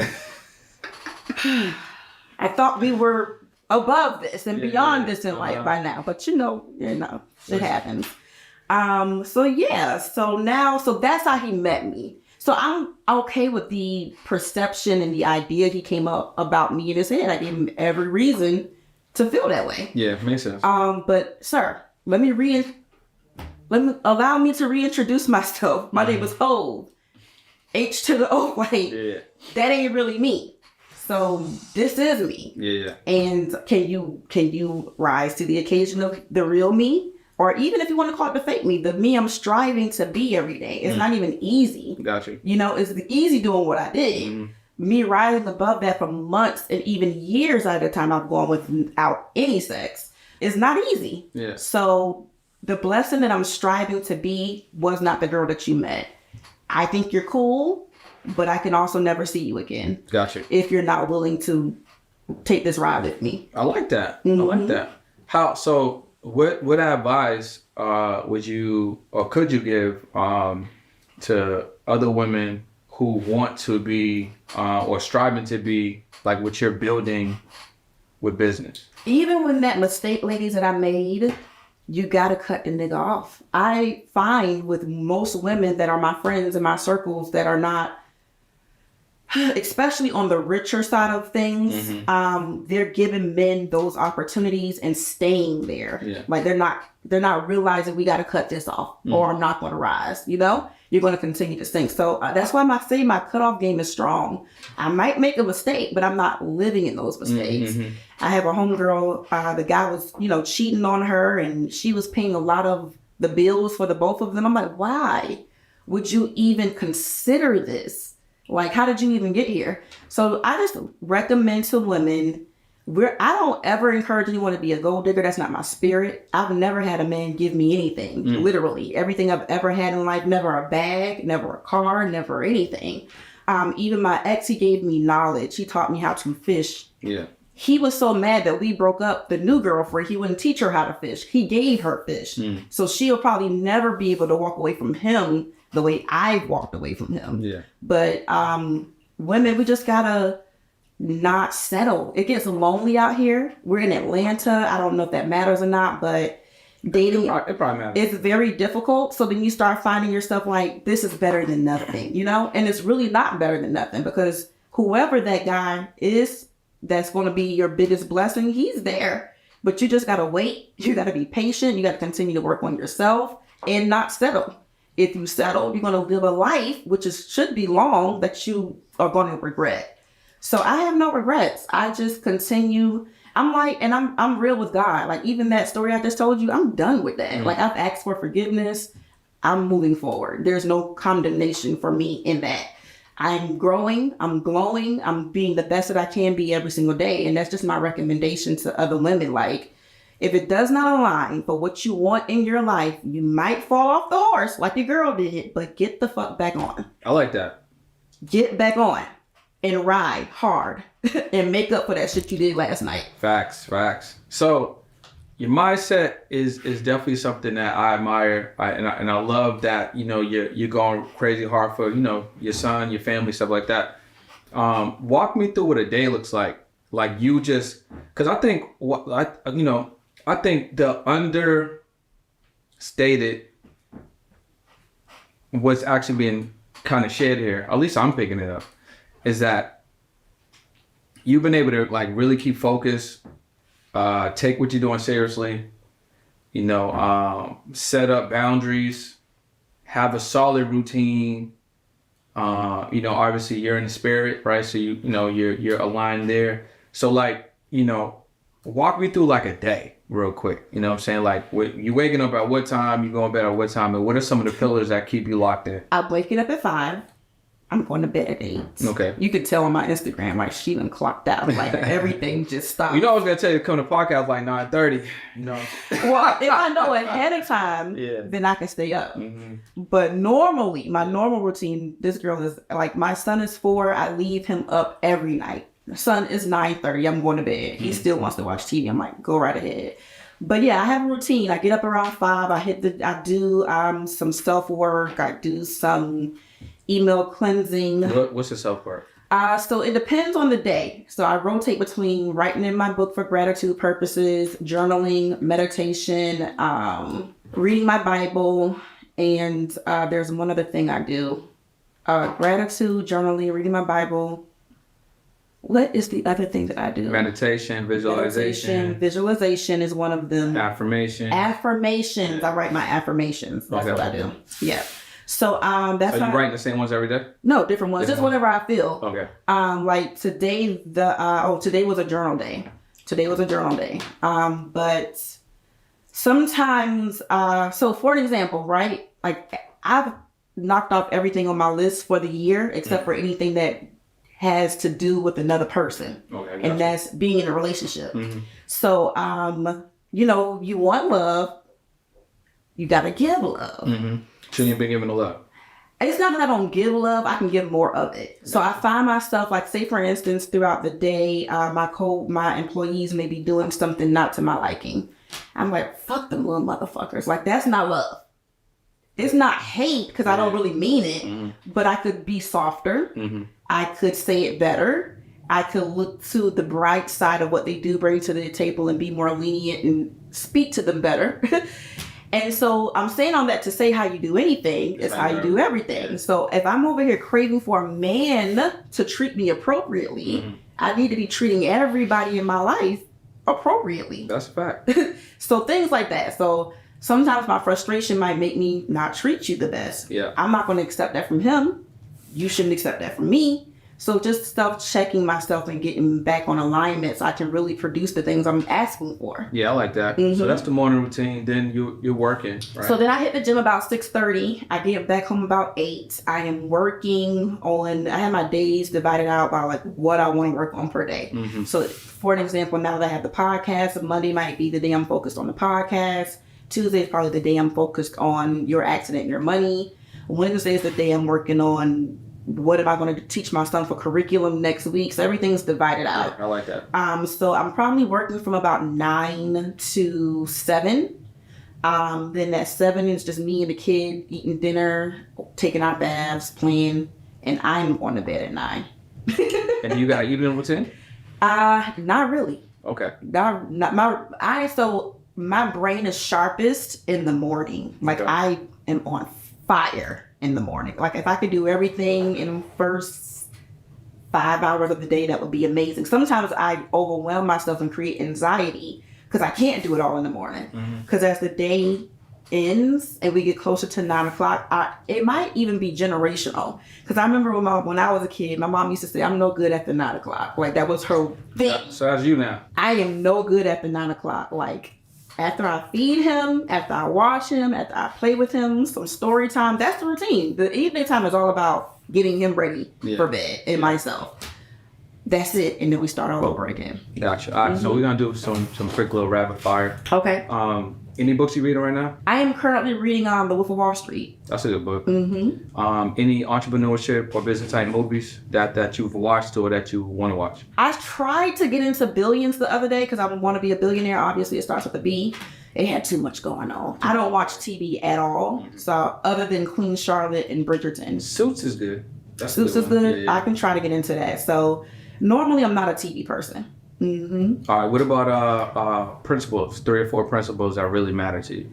I thought we were above this and beyond this in life by now, but it happens. So that's how he met me. So I'm okay with the perception and the idea he came up about me in his head. I gave him every reason to feel that way. Yeah, makes sense. But sir, allow me to reintroduce myself. My name is Hove. H to the O. That ain't really me. So this is me. Yeah. And can you rise to the occasion of the real me? Or even if you want to call it the fake me, the me I'm striving to be every day. It's not even easy. Gotcha. It's easy doing what I did. Me rising above that for months and even years at a time I've gone without any sex is not easy. Yeah. So the blessing that I'm striving to be was not the girl that you met. I think you're cool, but I can also never see you again. Gotcha. If you're not willing to take this ride with me. I like that. I like that. What advice would you or could you give to other women who want to be or striving to be like what you're building with business? Even when that mistake, ladies, that I made, you gotta cut the nigga off. I find with most women that are my friends in my circles that are not, especially on the richer side of things, they're giving men those opportunities and staying there. Yeah. Like they're not realizing we got to cut this off or I'm not going to rise. You're going to continue to sink. So that's why I say my cutoff game is strong. I might make a mistake, but I'm not living in those mistakes. I have a homegirl, the guy was, cheating on her and she was paying a lot of the bills for the both of them. I'm like, why would you even consider this? Like, how did you even get here? So I just recommend to women, I don't ever encourage anyone to be a gold digger. That's not my spirit. I've never had a man give me anything, literally. Everything I've ever had in life, never a bag, never a car, never anything. Even my ex, he gave me knowledge. He taught me how to fish. Yeah. He was so mad that we broke up. The new girlfriend, he wouldn't teach her how to fish. He gave her fish. So she'll probably never be able to walk away from him the way I walked away from him. Yeah. But women, we just gotta not settle. It gets lonely out here. We're in Atlanta. I don't know if that matters or not, but dating, it probably matters. It's very difficult. So then you start finding yourself like, this is better than nothing, And it's really not better than nothing because whoever that guy is that's going to be your biggest blessing, he's there. But you just got to wait. You got to be patient. You got to continue to work on yourself and not settle. If you settle, you're going to live a life, which should be long, that you are going to regret. So I have no regrets. I just continue. I'm real with God. Like even that story I just told you, I'm done with that. Like I've asked for forgiveness. I'm moving forward. There's no condemnation for me in that. I'm growing. I'm glowing. I'm being the best that I can be every single day. And that's just my recommendation to other women. Like, if it does not align for what you want in your life, you might fall off the horse like your girl did, but get the fuck back on. I like that. Get back on and ride hard and make up for that shit you did last night. Facts. So your mindset is definitely something that I admire. And I love that, you're going crazy hard for, your son, your family, stuff like that. Walk me through what a day looks like. Like you just, cause I think I think the understated what's actually being kind of shared here, at least I'm picking it up, is that you've been able to like really keep focus, take what you're doing seriously, set up boundaries, have a solid routine. Obviously you're in the spirit, right? So you're aligned there. So like, walk me through like a day real quick. You know what I'm saying? Like you waking up at what time, you going to bed at what time, and what are some of the pillars that keep you locked in? I'm waking up at 5. I'm going to bed at 8. Okay. You could tell on my Instagram, like, she done clocked out. Like, everything just stopped. You know, I was going to tell you to come to podcast like 9:30. You know. Well, if I know ahead of time, then I can stay up. But normally, my normal routine, this girl is, like, my son is 4. I leave him up every night. The son is 9:30. I'm going to bed. He still wants to watch TV. I'm like, go right ahead. But yeah, I have a routine. I get up around 5. I do some self-work. I do some email cleansing. What's the self-work? So it depends on the day. So I rotate between writing in my book for gratitude purposes, journaling, meditation, reading my Bible, and there's one other thing I do. Gratitude, journaling, reading my Bible. What is the other thing that I do? Meditation, visualization. Visualization is one of them. Affirmations. I write my affirmations. That's what I do. Yeah. So that's. Are you writing the same ones every day? No, different ones. Just whenever I feel. Okay. Like today, today was a journal day. But sometimes, so for an example, right? Like I've knocked off everything on my list for the year except for anything that has to do with another person. Okay. And that's being in a relationship. So, you know, you want love, you gotta give love. Shouldn't you be giving the love? It's not that I don't give love, I can give more of it. So I find myself, like, say for instance, throughout the day, my employees may be doing something not to my liking. I'm like, fuck them little motherfuckers. Like, that's not love. It's not hate, because I don't really mean it, but I could be softer. I could say it better. I could look to the bright side of what they do bring to the table and be more lenient and speak to them better. And so I'm saying all that to say how you do anything is how you do everything. So if I'm over here craving for a man to treat me appropriately, I need to be treating everybody in my life appropriately. That's a fact. So things like that. So sometimes my frustration might make me not treat you the best. Yeah. I'm not going to accept that from him. You shouldn't accept that from me. So just self-checking myself and getting back on alignment so I can really produce the things I'm asking for. Yeah, I like that. So that's the morning routine. Then you're working, right? So then I hit the gym about 6:30. I get back home about 8. I am working on, I have my days divided out by like what I want to work on per day. So for an example, now that I have the podcast, Monday might be the day I'm focused on the podcast. Tuesday is probably the day I'm focused on your accident, your money. Wednesday is the day I'm working on what am I going to teach my son for curriculum next week. So everything's divided out. Yeah, I like that. So I'm probably working from about 9 to 7. Then at 7 is just me and the kid eating dinner, taking our baths, playing, and I'm going to bed at 9. And you got an evening routine? Not really. Okay. So my brain is sharpest in the morning. Like I am on fire in the morning. Like if I could do everything in the first 5 hours of the day, that would be amazing. Sometimes I overwhelm myself and create anxiety because I can't do it all in the morning. Because as the day ends and we get closer to 9 o'clock, it might even be generational. Because I remember when I was a kid, my mom used to say, I'm no good after 9 o'clock. Like that was her thing. So how's you now? I am no good after 9 o'clock. Like after I feed him, after I wash him, after I play with him, some story time, that's the routine. The evening time is all about getting him ready for bed and myself. That's it. And then we start all over again. Gotcha. All right, so we're going to do some quick little rapid fire. Okay. Any books you reading right now? I am currently reading The Wolf of Wall Street. That's a good book. Any entrepreneurship or business type movies that you've watched or that you want to watch? I tried to get into Billions the other day because I want to be a billionaire. Obviously, it starts with a B. It had too much going on. I don't watch TV at all. So other than Queen Charlotte and Bridgerton. Suits is good. Suits is good. Yeah. I can try to get into that. So normally I'm not a TV person. All right. What about principles? 3 or 4 principles that really matter to you?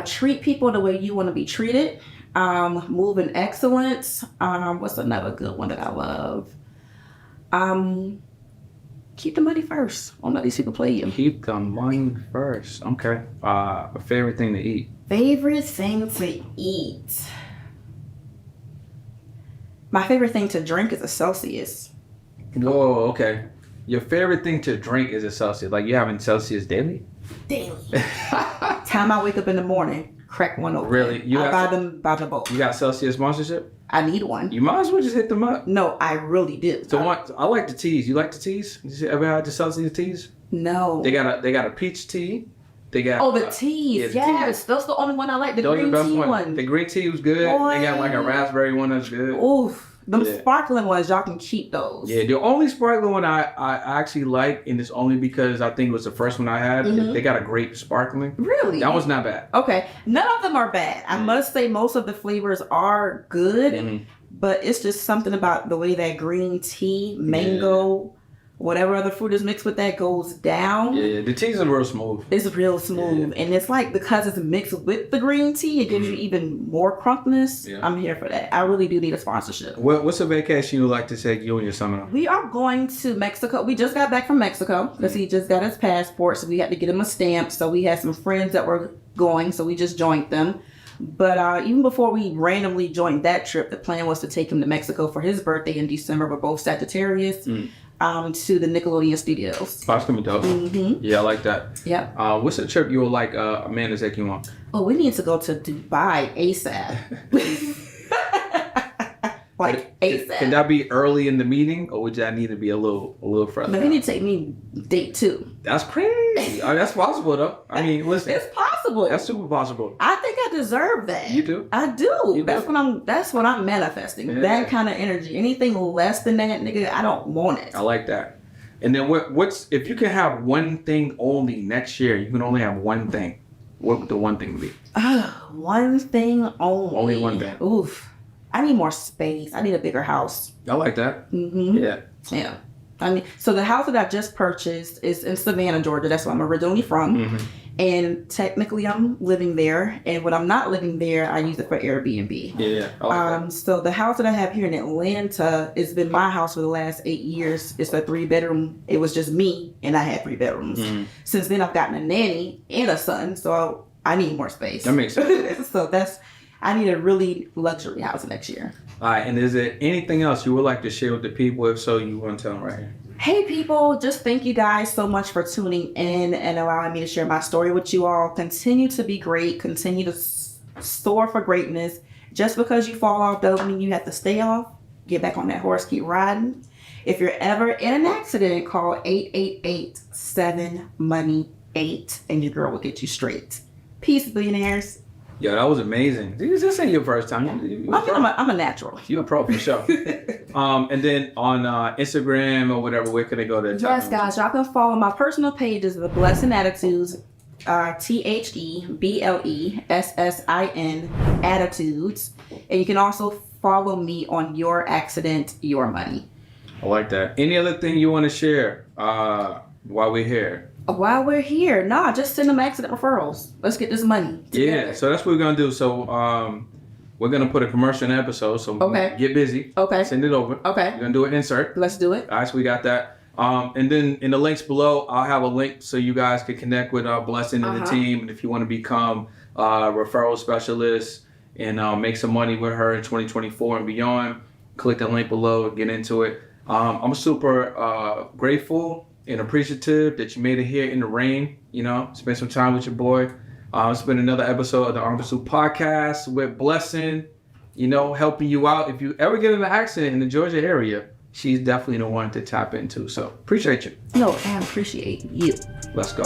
Treat people the way you want to be treated. Move in excellence. What's another good one that I love? Keep the money first. Don't let these people play you. Keep the money first. Okay. A favorite thing to eat? Favorite thing to eat? My favorite thing to drink is a Celsius. Whoa, okay. Your favorite thing to drink is a Celsius. Like you having Celsius daily? Daily. Time I wake up in the morning. crack one open. Really? I buy them by the boat. You got Celsius sponsorship? I need one. You might as well just hit them up. No, I really do. So I like the teas. You like the teas? You ever had the Celsius teas? No. They got a peach tea. They got the teas. Yes, that's the only one I like. The those green are the best tea one. The green tea was good. Boy. They got like a raspberry one that's good. Oof. Them sparkling ones, y'all can keep those. Yeah, the only sparkling one I actually like, and it's only because I think it was the first one I had. They got a grape sparkling. Really? That was not bad. Okay. None of them are bad. I must say most of the flavors are good, but it's just something about the way that green tea, mango, whatever other fruit is mixed with that goes down. Yeah, the teas are real smooth. It's real smooth. And it's like, because it's mixed with the green tea, it gives you even more crunkness. Yeah. I'm here for that. I really do need a sponsorship. What's a vacation you would like to take you and your son on? We are going to Mexico. We just got back from Mexico because he just got his passport. So we had to get him a stamp. So we had some friends that were going. So we just joined them. But even before we randomly joined that trip, the plan was to take him to Mexico for his birthday in December. We're both Sagittarius. To the Nickelodeon Studios. That's gonna be dope. Yeah, I like that. Yep. What's the trip you would like Amanda to take you on? Oh, we need to go to Dubai ASAP. Like ASAP. Can that be early in the meeting, or would that need to be a little further? But they need to take me date 2. That's crazy. I mean, that's possible though. I mean, listen, It's possible. that's super possible. I think I deserve that. You do? I do. You That's do. what I'm manifesting. Yeah. That kind of energy. Anything less than that, nigga, I don't want it. I like that. And then what's if you can have one thing only next year? You can only have one thing. What would the one thing be? One thing only. Only one thing. Oof. I need more space. I need a bigger house. I like that. Yeah. I mean, so the house that I just purchased is in Savannah, Georgia. That's where I'm originally from. And technically I'm living there. And when I'm not living there, I use it for Airbnb. Yeah. I like that. So the house that I have here in Atlanta, it's been my house for the last 8 years. It's a 3-bedroom. It was just me and I had 3 bedrooms. Since then I've gotten a nanny and a son. So I need more space. That makes sense. So I need a really luxury house next year. All right. And is there anything else you would like to share with the people? If so, you want to tell them right here. Hey people, just thank you guys so much for tuning in and allowing me to share my story with you all. Continue to be great. Continue to soar for greatness. Just because you fall off doesn't mean you have to stay off. Get back on that horse, keep riding. If you're ever in an accident, call 888-7-MONEY-8 and your girl will get you straight. Peace, billionaires. Yo, that was amazing. This ain't your first time. I'm a natural. You're a pro for sure. And then on Instagram or whatever, where can they go to? Yes, guys, y'all can follow my personal pages, the Blessin Attitudes, TheBlessin Attitudes, and you can also follow me on Your Accident, Your Money. I like that. Any other thing you want to share while we're here? While we're here, just send them accident referrals. Let's get this money together. Yeah, so that's what we're gonna do. So we're gonna put a commercial in the episode. So get busy. Okay. Send it over. Okay. We're gonna do an insert. Let's do it. All right, so we got that. And then in the links below, I'll have a link so you guys can connect with Blessin and the team. And if you want to become a referral specialist and make some money with her in 2024 and beyond, click the link below, get into it. I'm super grateful and appreciative that you made it here in the rain, spend some time with your boy. It's been another episode of the Pursuit Podcast with Blessin, helping you out. If you ever get in an accident in the Georgia area, she's definitely the one to tap into. So appreciate you. No, I appreciate you. Let's go.